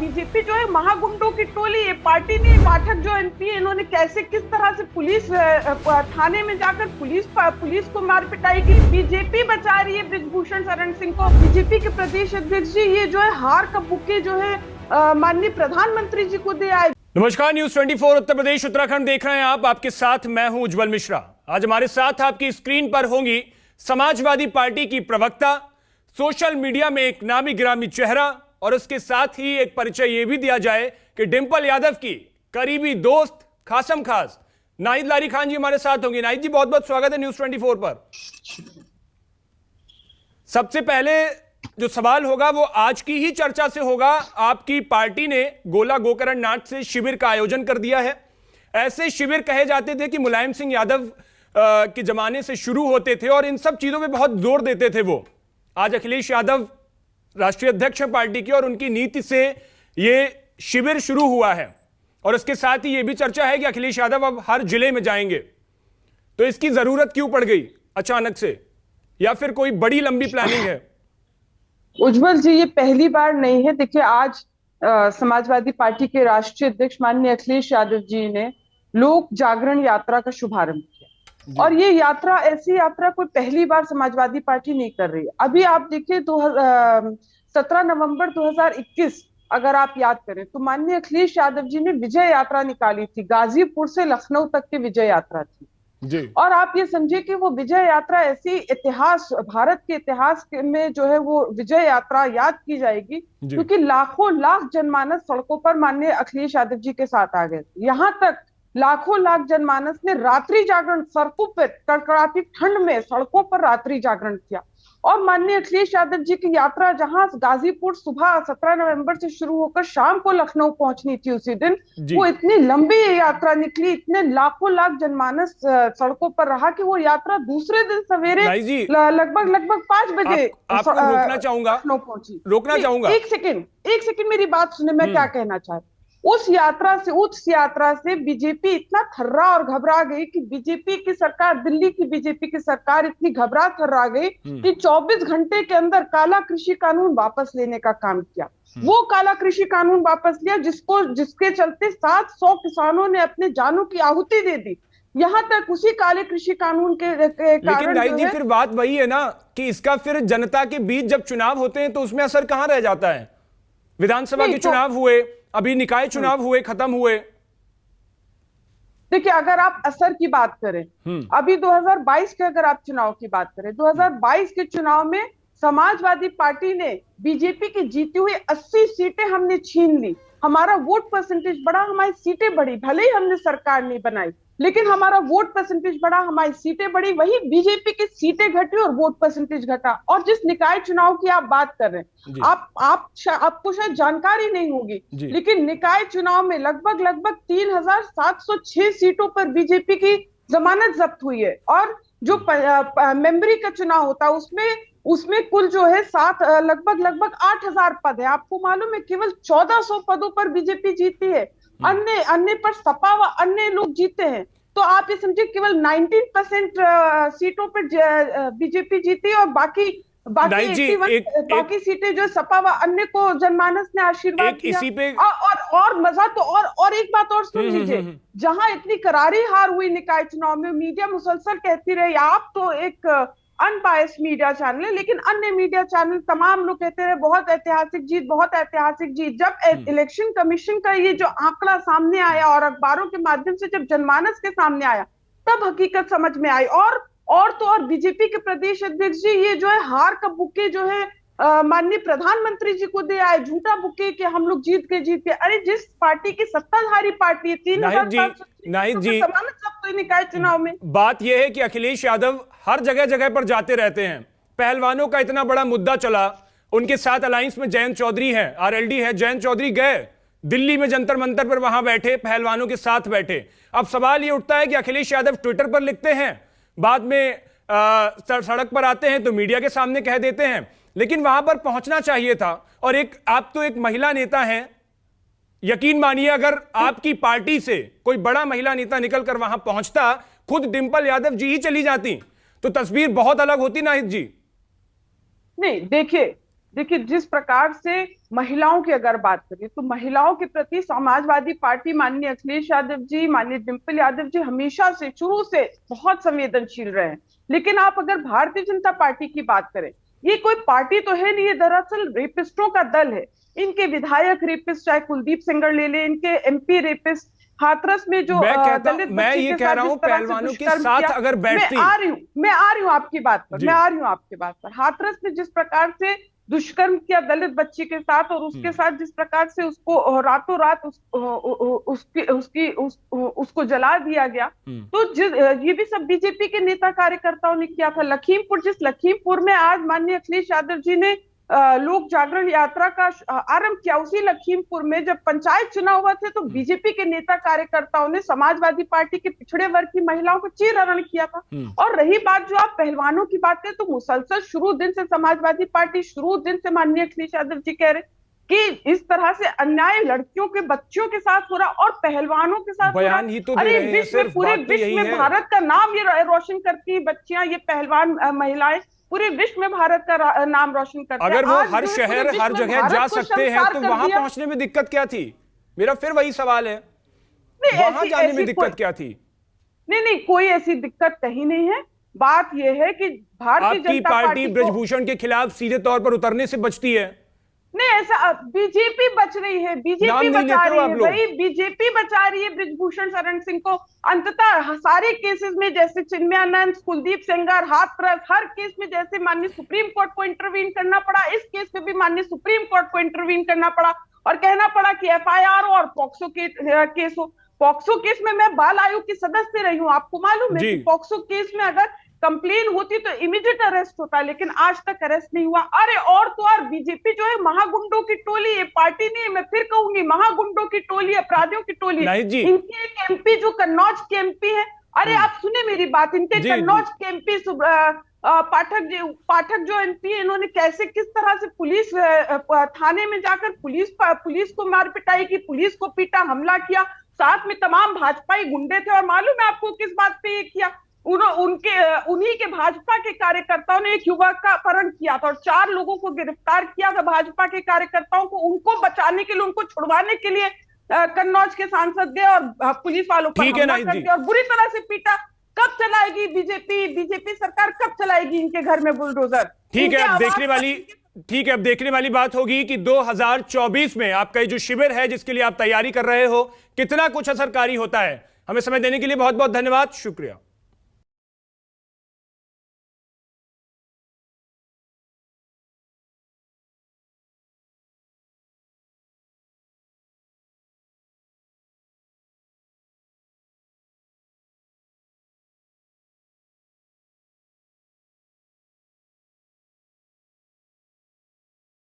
BJP जो है महागुंडों की टोली है। पार्टी ने पाठक जो एमपी है, इन्होंने कैसे किस तरह से पुलिस थाने में जाकर पुलिस को मार पिटाई की। बीजेपी बचा रही है ब्रिजभूषण शरण सिंह को। बीजेपी के प्रदेश अध्यक्ष जी ये जो है हार का बुके जो है माननीय प्रधानमंत्री जी को दे आए। नमस्कार, न्यूज 24 उत्तर प्रदेश उत्तराखंड देख रहे हैं आप। आपके साथ मैं हूं उज्जवल मिश्रा। आज हमारे साथ आपकी स्क्रीन पर होंगी समाजवादी पार्टी की प्रवक्ता, सोशल मीडिया में एक नामी गिरामी चेहरा, और उसके साथ ही एक परिचय यह भी दिया जाए कि डिंपल यादव की करीबी दोस्त खासम खास नाहिद लारी खान जी हमारे साथ होंगे। नाहिद जी, बहुत बहुत स्वागत है न्यूज 24 पर। सबसे पहले जो सवाल होगा वो आज की ही चर्चा से होगा। आपकी पार्टी ने गोला गोकर्ण नाथ से शिविर का आयोजन कर दिया है। ऐसे शिविर कहे जाते थे कि मुलायम सिंह यादव के जमाने से शुरू होते थे और इन सब चीजों पे बहुत जोर देते थे वो। आज अखिलेश यादव राष्ट्रीय अध्यक्ष हैं पार्टी के और उनकी नीति से ये शिविर शुरू हुआ है, और इसके साथ ही ये भी चर्चा है कि अखिलेश यादव अब हर जिले में जाएंगे। तो इसकी जरूरत क्यों पड़ गई अचानक से, या फिर कोई बड़ी लंबी प्लानिंग है? उज्जवल जी, ये पहली बार नहीं है। देखिए, आज समाजवादी पार्टी के राष्ट्रीय अध्यक्ष माननीय अखिलेश यादव जी ने लोक जागरण यात्रा का शुभारंभ किया, और ये यात्रा, ऐसी यात्रा कोई पहली बार समाजवादी पार्टी नहीं कर रही है। अभी आप देखिए 17 नवंबर 2021 अगर आप याद करें तो माननीय अखिलेश यादव जी ने विजय यात्रा निकाली थी। गाजीपुर से लखनऊ तक की विजय यात्रा थी जी। और आप ये समझिए कि वो विजय यात्रा ऐसी इतिहास, भारत के इतिहास में जो है वो विजय यात्रा याद की जाएगी, क्योंकि लाखों लाख जनमानस सड़कों पर माननीय अखिलेश यादव जी के साथ आ गए। यहाँ तक लाखों लाख जनमानस ने रात्रि जागरण, सड़कों पर कड़कड़ाती ठंड में सड़कों पर रात्रि जागरण किया। और माननीय अखिलेश यादव जी की यात्रा जहां गाजीपुर सुबह 17 नवंबर से शुरू होकर शाम को लखनऊ पहुंचनी थी, उसी दिन वो इतनी लंबी यात्रा निकली, इतने लाखों लाख जनमानस सड़कों पर रहा कि वो यात्रा दूसरे दिन सवेरे लगभग 5 बजे आपको रोकना चाहूंगा, लखनऊ पहुंची। एक सेकंड मेरी बात सुने, मैं क्या कहना चाहती। उस यात्रा से बीजेपी इतना थर्रा और घबरा गई कि बीजेपी की सरकार, दिल्ली की बीजेपी की सरकार इतनी घबरा थर्रा गई कि 24 घंटे के अंदर काला कृषि कानून वापस लेने का काम किया। वो काला कृषि कानून वापस लिया जिसके चलते 700 किसानों ने अपने जानों की आहुति दे दी। यहाँ तक उसी काले कृषि कानून के लेकिन नाहिद जी, फिर बात वही है ना कि इसका फिर जनता के बीच जब चुनाव होते हैं तो उसमें असर कहां रह जाता है? विधानसभा के चुनाव हुए, अभी निकाय चुनाव हुए, खत्म हुए। देखिए, अगर आप असर की बात करें, अभी 2022 के अगर आप चुनाव की बात करें, 2022 के चुनाव में समाजवादी पार्टी ने बीजेपी की जीती हुई 80 सीटें हमने छीन ली। हमारा वोट परसेंटेज बढ़ा, हमारी सीटें बढ़ी। भले ही हमने सरकार नहीं बनाई, लेकिन हमारा वोट परसेंटेज बढ़ा, हमारी सीटें बढ़ी। वही बीजेपी की सीटें घटी और वोट परसेंटेज घटा। और जिस निकाय चुनाव की आप बात कर रहे हैं, आपको शायद जानकारी नहीं होगी, लेकिन निकाय चुनाव में लगभग 3706 सीटों पर बीजेपी की जमानत जब्त हुई है। और जो मेंबरी का चुनाव होता है उसमें कुल जो है लगभग 8000 पद है। आपको मालूम है केवल 1400 पदों पर बीजेपी जीती है। अन्य पर सपा व अन्य लोग जीते हैं। तो आप ये समझिए केवल 19% सीटों पर बीजेपी जीती और बाकी सीटें जो सपा व अन्य को जनमानस ने आशीर्वाद दिया। और मजा तो और एक बात और सुन लीजिए, जहां इतनी करारी हार हुई निकाय चुनाव में, मीडिया मुसलसल कहती रही, आप तो एक अनबायस्ड मीडिया चैनल है, लेकिन अन्य मीडिया चैनल तमाम लोग कहते रहे बहुत ऐतिहासिक जीत, बहुत ऐतिहासिक जीत। जब इलेक्शन कमीशन का ये जो आंकड़ा सामने आया और अखबारों के माध्यम से जब जनमानस के सामने आया, तब हकीकत समझ में आई। और बीजेपी के प्रदेश अध्यक्ष जी ये जो है हार का बुके जो है माननीय प्रधानमंत्री जी को दे आए, झूठा बुके कि हम लोग जीत के। अरे, जिस पार्टी की सत्ताधारी पार्टी है, 3000 निकाय चुनाव में। बात यह है कि अखिलेश यादव हर जगह पर जाते रहते हैं। पहलवानों का इतना बड़ा मुद्दा चला, उनके साथ अलायंस में जयंत चौधरी है, आरएलडी है। जयंत चौधरी गए दिल्ली में जंतर मंतर पर, वहां बैठे, पहलवानों के साथ बैठे। अब सवाल यह उठता है कि अखिलेश यादव ट्विटर पर लिखते हैं, बाद में सड़क पर आते हैं तो मीडिया के सामने कह देते हैं, लेकिन वहां पर पहुंचना चाहिए था। और आप तो एक महिला नेता हैं, यकीन मानिए अगर आपकी पार्टी से कोई बड़ा महिला नेता निकलकर वहां पहुंचता, खुद डिंपल यादव जी ही चली जाती, तो तस्वीर बहुत अलग होती। नाहिद जी, नहीं, देखिए देखिए, जिस प्रकार से महिलाओं की अगर बात करें तो महिलाओं के प्रति समाजवादी पार्टी, माननीय अखिलेश यादव जी, माननीय डिंपल यादव जी हमेशा से, शुरू से बहुत संवेदनशील रहे हैं। लेकिन आप अगर भारतीय जनता पार्टी की बात करें, ये कोई पार्टी तो है नहीं, ये दरअसल रेपिस्टों का दल है। इनके विधायक रेपिस्ट, चाहे कुलदीप सेंगर ले ले, इनके MP रेपिस्ट, हाथरस में जो दलित मैं ये कह रहा हूं पहलवानों के साथ अगर बैठती, मैं आ रही हूं आपकी बात पर, मैं आ रही हूं आपकी बात पर। हाथरस में जिस प्रकार से दुष्कर्म किया दलित बच्ची के साथ, और उसके साथ जिस प्रकार से उसको रातों रात उसको जला दिया गया, तो ये भी सब बीजेपी के नेता कार्यकर्ताओं ने किया था। लखीमपुर, जिस लखीमपुर में आज माननीय अखिलेश यादव जी ने लोक जागरण यात्रा का आरंभ किया, उसी लखीमपुर में जब पंचायत चुनाव हुआ थे तो बीजेपी के नेता कार्यकर्ताओं ने समाजवादी पार्टी के पिछड़े वर्ग की महिलाओं को चीरहरण किया था। और रही बात जो आप पहलवानों की बात है, तो मुसलसल शुरू दिन से समाजवादी पार्टी, शुरू दिन से माननीय अखिलेश यादव जी कह रहे कि इस तरह से अन्याय लड़कियों के, बच्चियों के साथ हो रहा और पहलवानों के साथ हो रहा। अरे पूरे विश्व में भारत का नाम ये रोशन करती है बच्चियां, ये पहलवान महिलाएं पूरे विश्व में भारत का नाम रोशन करते हैं। अगर वो हर शहर, हर जगह जा सकते हैं तो वहां पहुंचने में दिक्कत क्या थी? मेरा फिर वही सवाल है, वहां जाने में दिक्कत क्या थी? नहीं, कोई ऐसी दिक्कत कहीं नहीं है। बात यह है कि भारतीय जनता पार्टी ब्रजभूषण के खिलाफ सीधे तौर पर उतरने से बचती है। नहीं, ऐसा बीजेपी बच रही है, बीजेपी बचा रही है, वही बीजेपी बचा रही है ब्रजभूषण शरण सिंह को। अंततः सारे केसेस में, जैसे चिन्मयानंद, कुलदीप सेंगर, हाथरस, हर केस में जैसे माननीय सुप्रीम कोर्ट को इंटरवीन करना पड़ा, इस केस में भी माननीय सुप्रीम कोर्ट को इंटरवीन करना पड़ा और कहना पड़ा कि FIR और पॉक्सो केस हो। पॉक्सो केस में मैं बाल आयोग की सदस्य रही हूँ, आपको मालूम है कि पॉक्सो केस में अगर कंप्लेन होती तो इमीडिएट अरेस्ट होता, लेकिन आज तक अरेस्ट नहीं हुआ। अरे और तो और बीजेपी जो है महागुंडों की टोली, ये पार्टी नहीं, मैं फिर कहूंगी महागुंडों की टोली, अपराधियों की टोली। इनके एक MP जो कन्नौज के MP है, अरे आप सुने मेरी बात, इनके कन्नौज के MP पाठक जो MP है, इन्होंने कैसे, किस तरह से पुलिस थाने में जाकर पुलिस को मार पिटाई की, पुलिस को पीटा, हमला किया, साथ में तमाम भाजपाई गुंडे थे। और मालूम है आपको किस बात पे ये किया? उन्हीं के भाजपा के कार्यकर्ताओं ने एक युवक का अपहरण किया था और 4 लोगों को गिरफ्तार किया था भाजपा के कार्यकर्ताओं को। उनको बचाने के लिए, उनको छुड़वाने के लिए कन्नौज के सांसद गए और पुलिस वालों पर हमला कर दिया और बुरी तरह से पीटा। कब चलाएगी बीजेपी सरकार, कब चलाएगी इनके घर में बुलडोजर? ठीक है, अब देखने वाली बात होगी कि 2024 में आपका जो शिविर है जिसके लिए आप तैयारी कर रहे हो, कितना कुछ असरकारी होता है। हमें समय देने के लिए बहुत बहुत धन्यवाद, शुक्रिया।